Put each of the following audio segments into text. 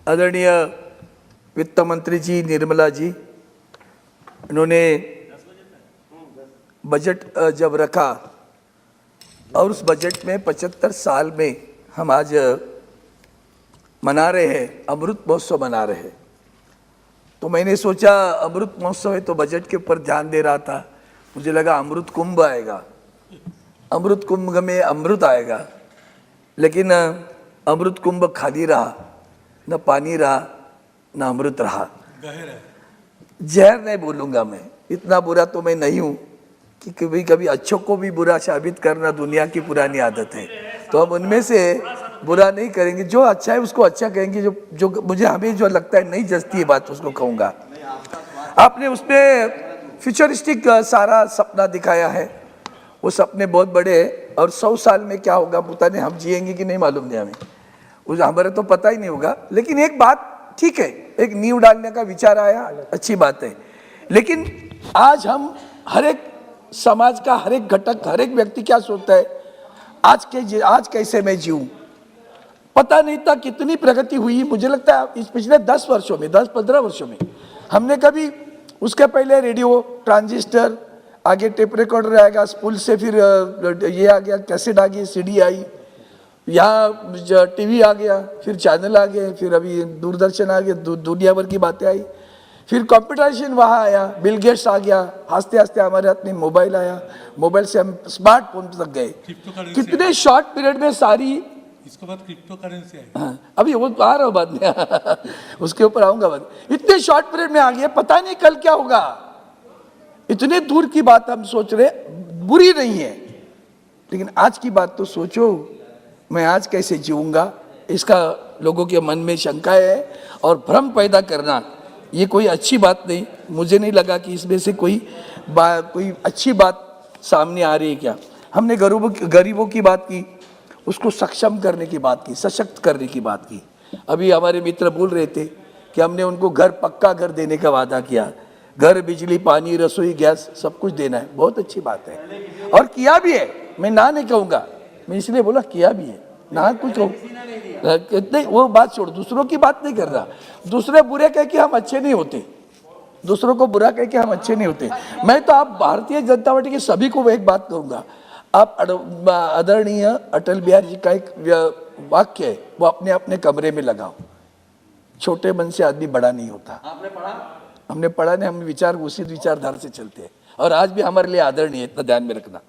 आदरणीय वित्त मंत्री जी निर्मला जी, इन्होंने बजट जब रखा और उस बजट में 75 साल में हम आज मना रहे हैं, अमृत महोत्सव मना रहे हैं। तो मैंने सोचा अमृत महोत्सव है तो बजट के ऊपर ध्यान दे रहा था, मुझे लगा अमृत कुंभ आएगा, अमृत कुंभ में अमृत आएगा, लेकिन अमृत कुंभ खाली रहा, न पानी रहा न अमृत रहा, जहर नहीं बोलूँगा मैं, इतना बुरा तो मैं नहीं हूँ कि कभी कभी अच्छों को भी बुरा साबित करना दुनिया की पुरानी आदत है। तो हम उनमें से बुरा नहीं करेंगे, जो अच्छा है उसको अच्छा कहेंगे, जो मुझे हमें जो लगता है नहीं जचती है बात उसको कहूँगा। आपने उसमें फ्यूचरिस्टिक सारा सपना दिखाया है, वो सपने बहुत बड़े हैं और 100 साल में क्या होगा पता नहीं, हम जिएंगे कि नहीं मालूम नहीं हमें, उस हमारे तो पता ही नहीं होगा। लेकिन एक बात ठीक है, एक नींव डालने का विचार आया, अच्छी बात है। लेकिन आज हम हर एक समाज का हर एक घटक, हर एक व्यक्ति क्या सोचता है, आज कैसे मैं जीऊं। पता नहीं था कितनी प्रगति हुई, मुझे लगता है इस पिछले 10 वर्षों में, 10-15 वर्षों में हमने कभी, उसके पहले रेडियो, ट्रांजिस्टर, आगे टेप रिकॉर्डर आएगा, स्पूल से फिर ये आ गया, कैसेट आ गई, सीडी आई, यहाँ टीवी आ गया, फिर चैनल आ गए, फिर अभी दूरदर्शन आ गया, दुनिया भर की बातें आई, फिर कंप्यूटराइजेशन वहाँ आया, बिल गेट्स आ गया, हंसते हंसते हमारे हाथ में मोबाइल आया, मोबाइल से हम स्मार्टफोन तक गए। कितने शॉर्ट पीरियड में सारी, इसके बाद क्रिप्टो करेंसी आई, हाँ, अभी वो आ रहा हूँ बाद में उसके ऊपर आऊंगा बाद। इतने शॉर्ट पीरियड में आ गया, पता नहीं कल क्या होगा। इतने दूर की बात हम सोच रहे, बुरी नहीं है, लेकिन आज की बात तो सोचो, मैं आज कैसे जीऊंगा, इसका लोगों के मन में शंका है और भ्रम पैदा करना ये कोई अच्छी बात नहीं। मुझे नहीं लगा कि इसमें से कोई अच्छी बात सामने आ रही है। क्या हमने गरीबों की बात की, उसको सक्षम करने की बात की, सशक्त करने की बात की। अभी हमारे मित्र बोल रहे थे कि हमने उनको घर, पक्का घर देने का वादा किया, घर, बिजली, पानी, रसोई, गैस सब कुछ देना है, बहुत अच्छी बात है और किया भी है, मैं ना नहीं कहूँगा, मैं इसलिए बोला किया भी है, ना कुछ नहीं, वो बात छोड़, दूसरों की बात नहीं कर रहा। दूसरे बुरे कह के हम अच्छे नहीं होते, दूसरों को बुरा कह के हम अच्छे नहीं होते। मैं तो आप भारतीय जनता पार्टी के सभी को एक बात कहूँगा, आप आदरणीय अटल बिहारी जी का एक वाक्य है, वो अपने अपने कमरे में लगाओ, छोटे मन से आदमी बड़ा नहीं होता। आपने पढ़ा? हमने पढ़ा नहीं, हम विचार उसी विचारधारा से चलते हैं और आज भी हमारे लिए आदरणीय, इतना ध्यान में रखना।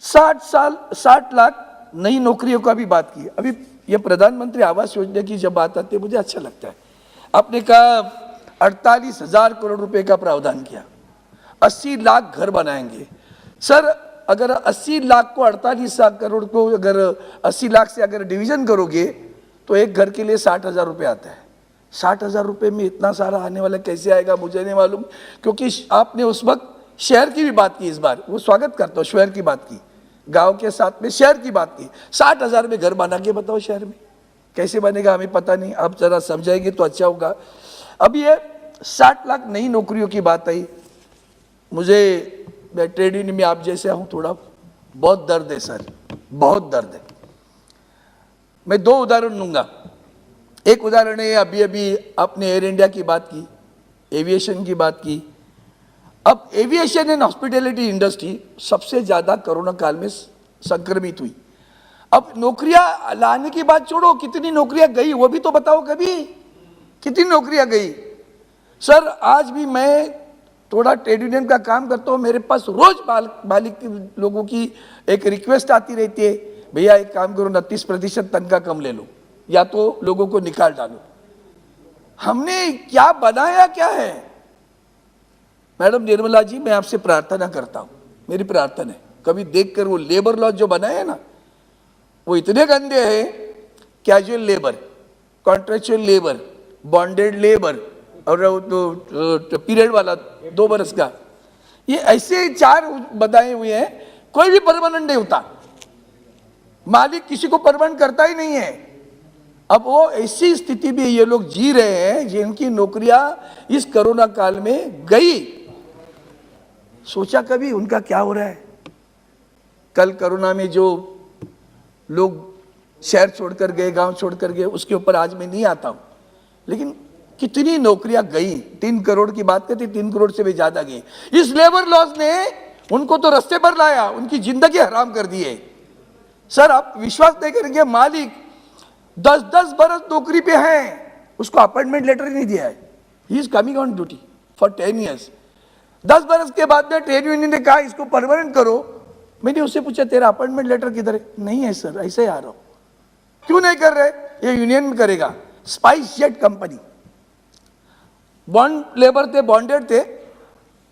60 लाख नई नौकरियों का भी बात की। अभी ये प्रधानमंत्री आवास योजना की जब बात आती है मुझे अच्छा लगता है, आपने कहा 48,000 करोड़ रुपए का प्रावधान किया, 80 लाख घर बनाएंगे। सर अगर 80 लाख को 48 करोड़ को अगर 80 लाख से अगर डिवीजन करोगे तो एक घर के लिए 60,000 रुपये आता है। 60,000 रुपये में इतना सारा आने वाला कैसे आएगा मुझे नहीं मालूम, क्योंकि आपने उस वक्त शहर की भी बात की, इस बार वो स्वागत करता हूँ, शहर की बात की, गांव के साथ में शहर की बात की। 60,000 में घर बना के बताओ शहर में कैसे बनेगा, हमें पता नहीं, आप जरा समझाएंगे तो अच्छा होगा। अब ये 60 लाख नई नौकरियों की बात आई, मुझे, मैं ट्रेड यूनियन में आप जैसे हूँ, थोड़ा बहुत दर्द है सर, बहुत दर्द है। मैं 2 उदाहरण दूंगा। एक उदाहरण है, अभी अभी आपने एयर इंडिया की बात की, एविएशन की बात की। अब एविएशन एंड हॉस्पिटैलिटी इंडस्ट्री सबसे ज़्यादा कोरोना काल में संक्रमित हुई। अब नौकरियां लाने की बात छोड़ो, कितनी नौकरियां गई वो भी तो बताओ, कभी कितनी नौकरियां गई। सर आज भी मैं थोड़ा ट्रेड यूनियन का काम करता हूँ, मेरे पास रोज मालिक लोगों की एक रिक्वेस्ट आती रहती है, भैया एक काम करो, 29% तनख्वाह कम ले लो या तो लोगों को निकाल डालो। हमने क्या बनाया क्या है? मैडम निर्मला जी, मैं आपसे प्रार्थना करता हूँ, मेरी प्रार्थना है, कभी देखकर वो लेबर लॉ जो बनाए हैं ना, वो इतने गंदे हैं, casual labour, contractual labour, bonded labour और तो पीरियड वाला 2 बरस का, ये ऐसे 4 बताए हुए हैं, कोई भी परमानेंट नहीं होता, मालिक किसी को परमानेंट करता ही नहीं है। अब वो ऐसी स्थिति में ये लोग जी रहे हैं जिनकी नौकरियां इस कोरोना काल में गई। सोचा कभी उनका क्या हो रहा है? कल कोरोना में जो लोग शहर छोड़कर गए, गांव छोड़कर गए, उसके ऊपर आज मैं नहीं आता हूं, लेकिन कितनी नौकरियां गई। 3 करोड़ की बात करते, 3 करोड़ से भी ज्यादा गई। इस लेबर लॉज ने उनको तो रास्ते पर लाया, उनकी जिंदगी हराम कर दी है। सर आप विश्वास नहीं करेंगे, मालिक 10-10 बरस नौकरी पे हैं, उसको अपॉइंटमेंट लेटर ही नहीं दिया है। He is coming on duty for 10 years. 10 बरस के बाद में ट्रेड यूनियन ने कहा इसको परमानेंट करो। मैंने उससे पूछा तेरा अपॉइंटमेंट लेटर किधर है? नहीं है सर, ऐसे ही आ रहा हूं। क्यों नहीं कर रहे? ये यूनियन में करेगा। Spice jet company, bond labour थे, बॉन्डेड थे।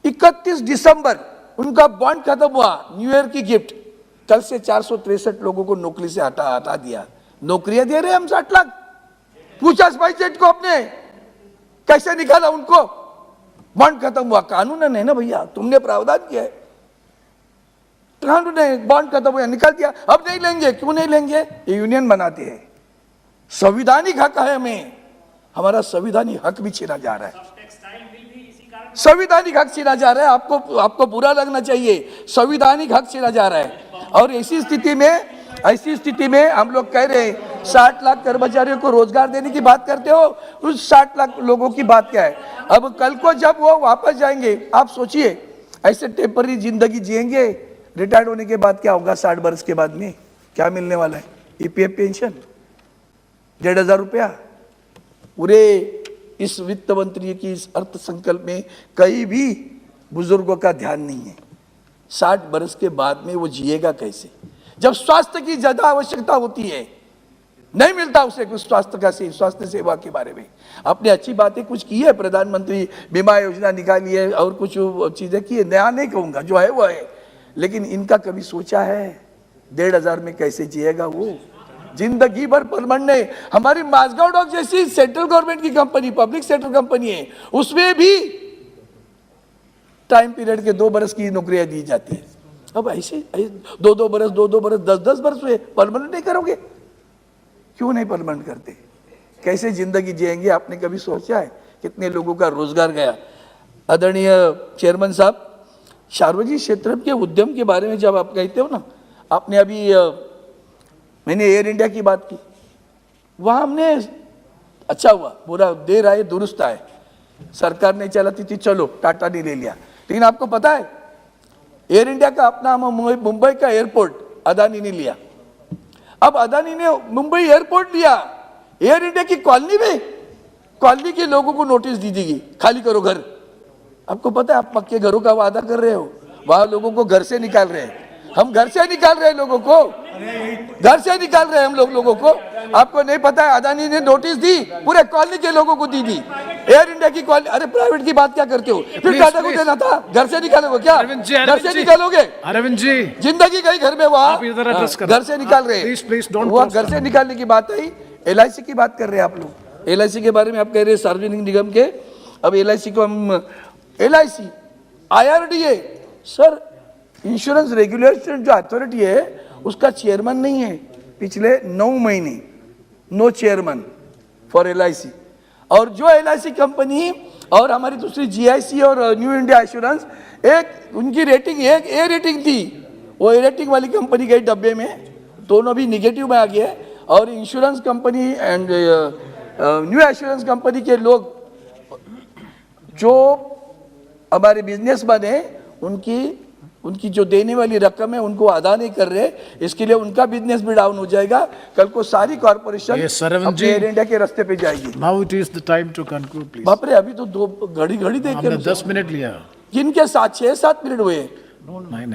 31 दिसंबर उनका बॉन्ड खत्म हुआ, न्यू ईयर की गिफ्ट। कल से 463 लोगों को नौकरी से हटा दिया। नौकरियां दे रहे हम 60 लाख। पूछा स्पाइस जेट को आपने कैसे निकाला उनको? बॉन्ड खत्म हुआ। कानून है ना भैया, तुमने प्रावधान किया है, कानून है, बॉन्ड खत्म हुआ, निकाल दिया। अब नहीं लेंगे। क्यों नहीं लेंगे? ये यूनियन बनाते हैं। संविधानिक हक है हमें, हमारा संविधानिक हक भी छीना जा रहा है। संविधानिक हक छीना जा रहा है। आपको बुरा लगना चाहिए, संविधानिक हक छीना जा रहा है। और ऐसी स्थिति में हम लोग कह रहे हैं 60 लाख कर्मचारियों को रोजगार देने की बात करते हो, उस 60 लाख लोगों की बात क्या है? अब कल को जब वो वापस जाएंगे, आप सोचिए ऐसे टेम्पररी जिंदगी जिएंगे, रिटायर्ड होने के बाद क्या होगा? 60 वर्ष के बाद में क्या मिलने वाला है? ईपीएफ पेंशन 1,500 रुपया। पूरे इस वित्त मंत्री की इस अर्थ संकल्प में कहीं भी बुजुर्गों का ध्यान नहीं है। 60 वर्ष के बाद में वो जिएगा कैसे, जब स्वास्थ्य की ज्यादा आवश्यकता होती है? नहीं मिलता उसे कुछ स्वास्थ्य सेवा के बारे में। आपने अच्छी बातें कुछ की है, प्रधानमंत्री बीमा योजना निकाली है और कुछ चीजें की है, नया नहीं कहूंगा, जो है वो है। लेकिन इनका कभी सोचा है 1,500 में कैसे जिएगा वो? जिंदगी भर परमानेंट नहीं। हमारी माजगांव डॉक जैसी सेंट्रल गवर्नमेंट की कंपनी, पब्लिक सेक्टर कंपनी है, उसमें भी टाइम पीरियड के 2 बरस की नौकरियां दी जाती है। अब ऐसे 2-2 बरस, 2-2 बरस, 10-10 बरस हुए, परमानेंट नहीं करोगे? क्यों नहीं परमानेंट करते? कैसे जिंदगी जिएंगे? आपने कभी सोचा है? कितने लोगों का रोजगार गया। आदरणीय चेयरमैन साहब, सार्वजनिक क्षेत्र के उद्यम के बारे में जब आप कहते हो ना, आपने अभी मैंने एयर इंडिया की बात की, वहां हमने अच्छा हुआ, बुरा देर आए दुरुस्त आए। सरकार नहीं चलाती थी, चलो टाटा ने ले लिया। लेकिन आपको पता है एयर इंडिया का अपना मुंबई का एयरपोर्ट अदानी ने लिया। अब अदानी ने मुंबई एयरपोर्ट लिया, एयर इंडिया की कॉलोनी के लोगों को नोटिस दी गई, खाली करो घर। आपको पता है आप पक्के घरों का वादा कर रहे हो, वहां लोगों को घर से निकाल रहे हैं। हम घर से निकाल रहे हैं लोगों को, घर से निकाल रहे हैं हम लोगों को। आपको नहीं पता है अदानी ने नोटिस दी, पूरे कॉलोनी के लोगों को दी एयर इंडिया की कॉलोनी। अरे प्राइवेट की बात क्या करते हो? फिर टाटा को देना था, घर से निकालोगे क्या? घर से निकालोगे? अरविंद जी, जिंदगी गई घर में, वहां घर से निकाल रहे हैं। वो घर से निकालने की बात आई। LIC की बात कर रहे हैं आप लोग, LIC के बारे में आप कह रहे हैं सार्वजनिक निगम के। अब LIC को हम LIC IRDA, sir insurance regulation जो अथॉरिटी है उसका चेयरमैन नहीं है पिछले 9 महीने, नो चेयरमैन फॉर LIC। और जो LIC कंपनी और हमारी दूसरी GIC और न्यू इंडिया एश्योरेंस, एक उनकी रेटिंग एक A रेटिंग थी, वो A रेटिंग वाली कंपनी गई डब्बे में, दोनों भी निगेटिव में आ गए। और insurance company and new assurance company के लोग जो हमारे बिजनेसमैन है, उनकी जो देने वाली रकम है उनको अदा नहीं कर रहे, इसके लिए उनका बिजनेस भी डाउन हो जाएगा। कल को सारी कॉर्पोरेशन एयर इंडिया के रास्ते पे जाएगी। Now it is the time to conclude please. बाप रे, अभी तो 2 घड़ी देख के 10 मिनट लिया। किनके साथ 6-7 मिनट हुए? नहीं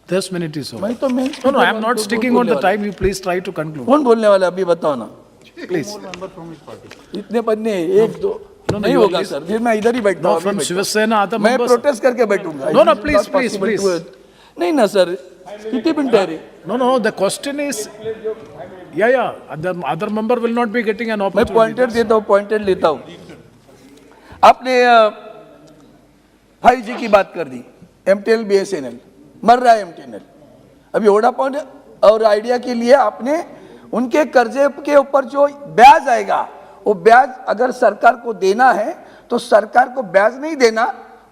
10 मिनट ही सो। मैं तो no I am not sticking on the time, you please try to conclude. कौन बोलने वाला अभी बताओ ना प्लीज। इतने पन्ने 1-2 नहीं होगा सर, फिर मैं इधर ही बैठता हूँ। फ्रॉम शिवसेना मैं प्रोटेस्ट करके बैठूंगा। नो प्लीज नहीं ना सर, कितने मिनट है? नो द क्वेश्चन इज या other member will not be getting an मैं पॉइंटेड देता हूँ, पॉइंटेड लेता हूँ। आपने 5G की बात कर दी, MTNL BSNL मर रहा है। MTNL अभी वोडाफोन और आइडिया के लिए आपने उनके कर्जे के ऊपर जो ब्याज आएगा, वो ब्याज अगर सरकार को देना है तो सरकार को ब्याज नहीं देना,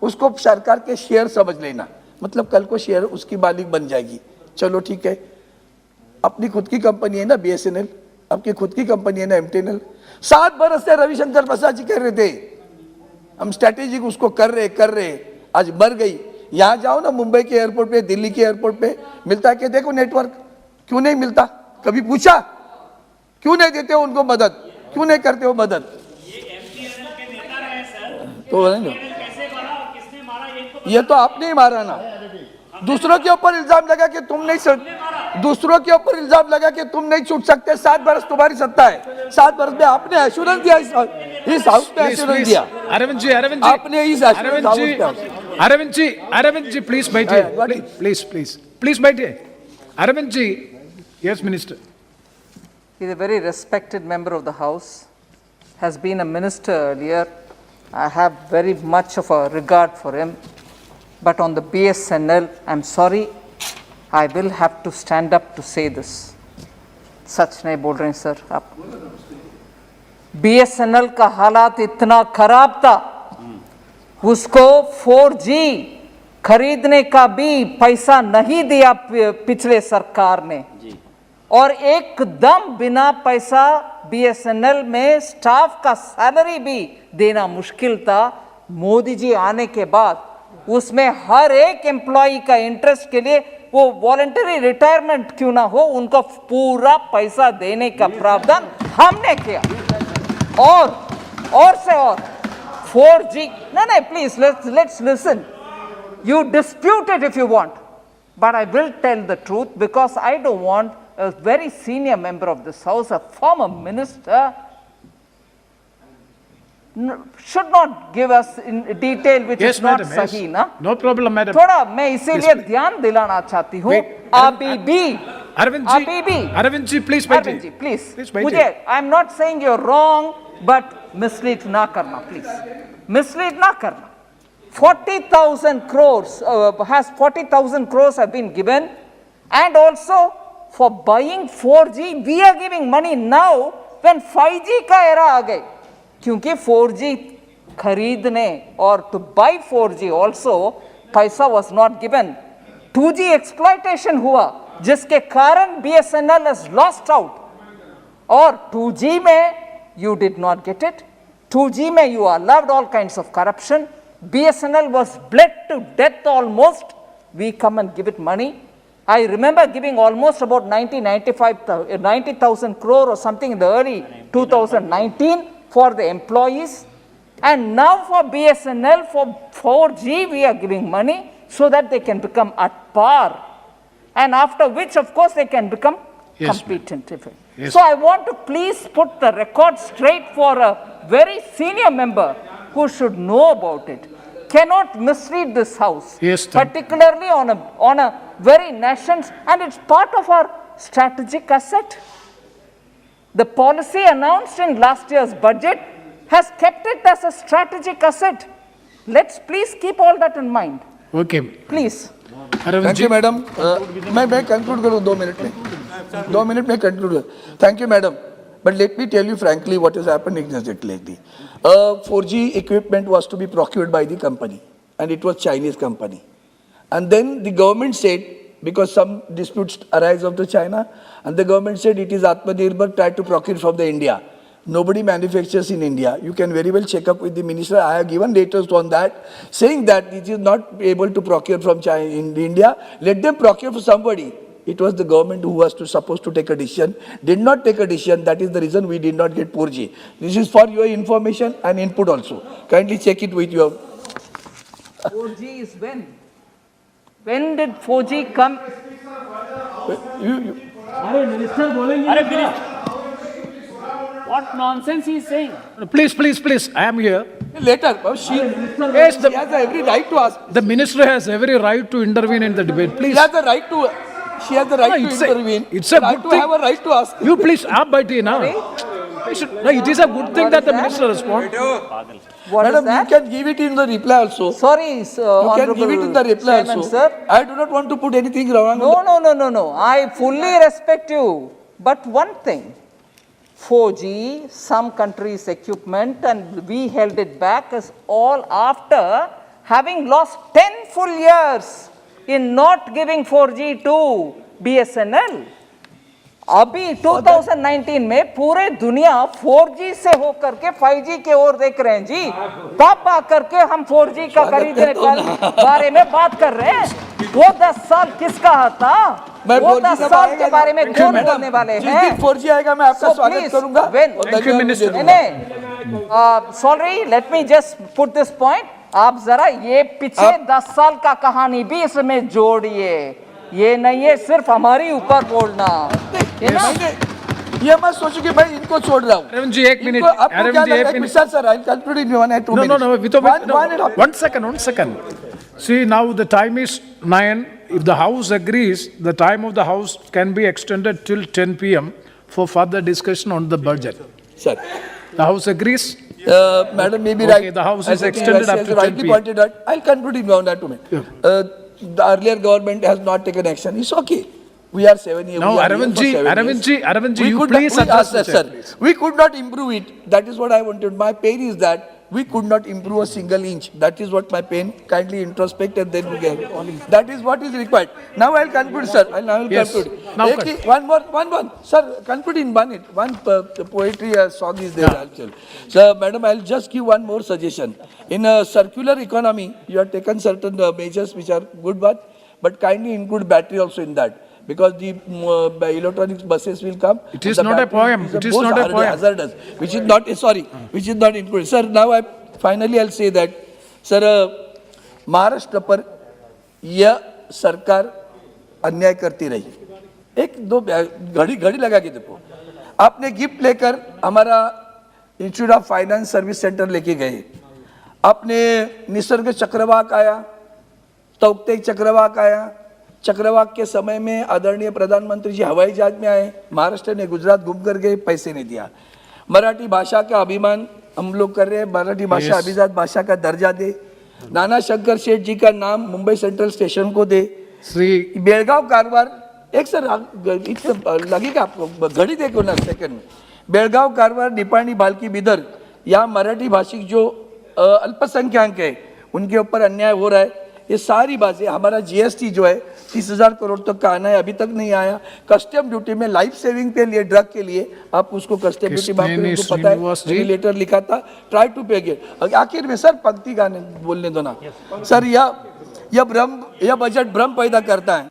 उसको सरकार के शेयर समझ लेना। मतलब कल को शेयर उसकी मालिक बन जाएगी। चलो ठीक है, अपनी खुद की कंपनी है ना BSNL, आपकी खुद की कंपनी है ना MTNL। 7 बरस से रविशंकर प्रसाद जी कह रहे थे हम स्ट्रैटेजिक उसको कर रहे, आज मर गई। यहाँ जाओ ना मुंबई के एयरपोर्ट पे, दिल्ली के एयरपोर्ट पे मिलता है कि देखो नेटवर्क, क्यों नहीं मिलता? कभी पूछा? क्यों नहीं देते हो उनको मदद, क्यों नहीं करते हो मदद? तो ये तो आपने ही मारा ना, दूसरों के ऊपर इल्जाम लगा कि तुम नहीं, दूसरों के ऊपर इल्जाम लगा कि तुम नहीं छूट सकते। 7 बरस तुम्हारी सत्ता है, 7 बरस में आपने एश्योरेंस दिया, इस हाउस में एश्योरेंस दिया Arvind ji, आपने, इस एश्योरेंस हाउस में। Arvind ji, please बैठिए, please बैठिए। Arvind ji, yes minister. He is a very respected member of the House, has been a minister earlier. I have very much of a regard for him. But on the BSNL, I'm sorry, I will have to stand up to say this. सच नहीं बोल रहे हैं sir आप। BSNL का हालात इतना खराब था, उसको 4G खरीदने का भी पैसा नहीं दिया पिछले सरकार ने, और एकदम बिना पैसा BSNL में स्टाफ का सैलरी भी देना मुश्किल था। मोदी जी आने के बाद उसमें हर एक एम्प्लॉई का इंटरेस्ट के लिए, वो वॉलंटरी रिटायरमेंट क्यों ना हो, उनका पूरा पैसा देने का प्रावधान हमने किया। और से और 4G, no, please, let's listen. You dispute it if you want, but I will tell the truth, because I don't want a very senior member of this House, a former minister, should not give us in detail which Yes, is not madam, sahi, yes. na? No problem, madam. थोड़ा मैं इसीलिए ध्यान दिलाना चाहती हूँ। अभी भी Arvind ji, please बैठिए। Arvind ji, please, Please बैठिए। मुझे, I'm not saying you're wrong, but mislead ना करना, please, mislead ना करना। 40,000 crores have been given, and also for buying 4G we are giving money now when 5G का era आ गए, क्योंकि 4G खरीदने और to buy 4G also पैसा was not given। 2G exploitation हुआ, जिसके कारण BSNL has lost out, और 2G में you did not get it। 2G में you allowed all kinds of corruption। BSNL was bled to death almost, we come and give it money। I remember giving almost about 90,000 crore or something in the early 2019 for the employees, and now for BSNL, for 4G we are giving money so that they can become at par, and after which of course they can become Yes, competent. Yes. So I want to please put the record straight for a very senior member who should know about it. Cannot mislead this House, Yes, particularly on a very nations, and it's part of our strategic asset. The policy announced in last year's budget has kept it as a strategic asset. Let's please keep all that in mind. Okay. Please. Arvind thank ji, you madam. मैं conclude करूँ 2 minute में, 2 minute में conclude. Thank you madam, but let me tell you frankly what has happened exactly lately. 4G equipment was to be procured by the company, and it was Chinese company, and then the government said, because some disputes arise of the China, and the government said it is Atmanirbhar, try to procure from the India. Nobody manufactures in India. You can very well check up with the minister. I have given letters on that, saying that it is not able to procure from China in India. Let them procure for somebody. It was the government who was supposed to take a decision, did not take a decision. That is the reason we did not get 4G. This is for your information and input also. Kindly check it with your. 4G is when? When did 4G come? What nonsense he is saying? please, I am here. Later, she Yes, has every right to ask. the minister has every right to intervene in the debate. She Please. has the right to. She has the right to intervene. It's a right good to thing. have a right to ask. You please, आप बैठिए ना। No, it is a good thing that the minister responds. What Madam, is that? you can give it in the reply also. Sorry, You can give it in the reply Chairman, also. sir. I do not want to put anything wrong. No. I fully respect you. But one thing, 4G, some countries' equipment, and we held it back, is all after having lost 10 full years in not giving 4G to BSNL. अभी 2019 में पूरे दुनिया 4G से होकर के 5G के ओर देख रहे हैं जी। तब आकर के हम 4G का खरीदने के बारे में बात कर रहे हैं। वो 10 साल किसका था? मैं वो 4G 10 जब साल आएगा के बारे में ना, कौन मैडम, बोलने वाले जिस हैं? दिन 4G आएगा मैं आपका So स्वागत please, करूंगा when- और Thank you, धन्यवाद Minister. भी दे दूंगा। Sorry, let me just put this point. आप जरा ये पिछले 10 साल का कहानी भी इसमें जोड़िए। ये नहीं है सिर्फ हमारी ऊपर बोलना, है ना? ये मत सोचो कि भाई इनको छोड़ रहा हूँ। Arvind ji, एक मिनट, इनको- आपको Arvind क्या ji, लगा? एक एक minute. Minute, sir, I'll conclude in 1 or 2 No, minutes. one and a half. one second. See, now the time is 9. If the House agrees, the time of the House can be extended till 10 p.m. for further discussion on the budget. Sir, The House agrees? Madam may be Okay, right. the House is As I think extended up as to you rightly 10 p.m. pointed out, I'll conclude in 1 or 2 minutes. The earlier government has not taken action. It's okay. We are 7 years. No, we are here Arvind for ji, 7 Arvind years. ji, Arvind ji, We you could please not- we- address sir, the sir, chair, please. we could not improve it. That is what I wanted. My pain is that we could not improve a single inch. That is what my pain. Kindly introspect and then we get. That is what is required. Now I'll conclude, sir. I will Yes. conclude. Now एक ही- one more. Sir, conclude in 1 minute. One poetry song is there. Actually. So, madam, I'll just give one more suggestion. In a circular economy, you have taken certain measures which are good, but kindly include battery also in that. Because the electronic buses will come. It is the not a battery poem. is It is most not a poem. hazardous, which is not which is not included. Sir, now finally I'll say that, sir, Maharashtra पर यह सरकार अन्याय करती रही। एक दो घड़ी लगा के देखो। आपने गिफ्ट लेकर हमारा institute of finance service centre लेके गए। आपने निसर्ग चक्रवाक आया, तौकते चक्रवाक आया। चक्रवाक के समय में आदरणीय प्रधानमंत्री जी हवाई जहाज में आए, महाराष्ट्र ने गुजरात घूम कर गए, पैसे नहीं दिया। मराठी भाषा का अभिमान हम लोग कर रहे हैं, मराठी भाषा अभिजात भाषा का दर्जा दे। नाना शंकर शेठ जी का नाम मुंबई सेंट्रल स्टेशन को दे। Sri, बेळगाव कारवार, एक सर लगेगा आपको, घड़ी देखो ना सेकंड में। बेळगाव कारवार, निपाणी, भालकी, बिदर, यहाँ मराठी भाषिक जो अल्पसंख्याक है उनके ऊपर अन्याय हो रहा है। ये सारी बातें, हमारा जीएसटी जो है 30,000 करोड़ तक का आना है, अभी तक नहीं आया। कस्टम ड्यूटी में लाइफ सेविंग के लिए, ड्रग के लिए आप उसको कस्टम ड्यूटी माफ करें, उनको पता है। मैंने लेटर लिखा था, ट्राई टू पे अगेन। आखिर में सर पंक्ति गाने बोलने दो ना सर। यह बजट भ्रम पैदा करता है।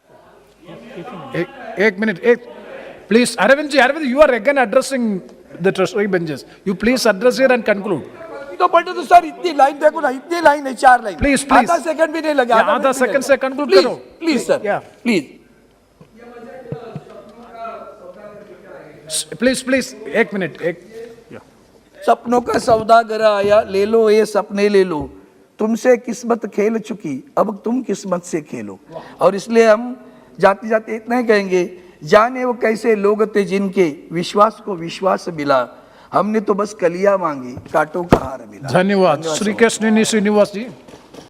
एक minute, please, Arvind ji, you are again addressing the treasury benches. You please address here and conclude. तो बटे तो सर इतनी लाइन देखो ना, इतनी लाइन है, 4 लाइन। Please, please. आधा सेकंड भी नहीं लगा। Yeah, आधा सेकंड से conclude करो। Please sir, Yeah. Please. Please, एक मिनट, सपनों का सौदागर आया, ले लो ये सपने ले लो, तुमसे किस्मत खेल चुकी, अब तुम किस्मत से खेलो। और इसलिए हम जाते जाते इतना ही कहेंगे, जाने वो कैसे लोग थे जिनके विश्वास को विश्वास मिला, हमने तो बस कलियां मांगी, कांटों का हार मिला। धन्यवाद। श्री कृष्ण श्रीनिवास जी।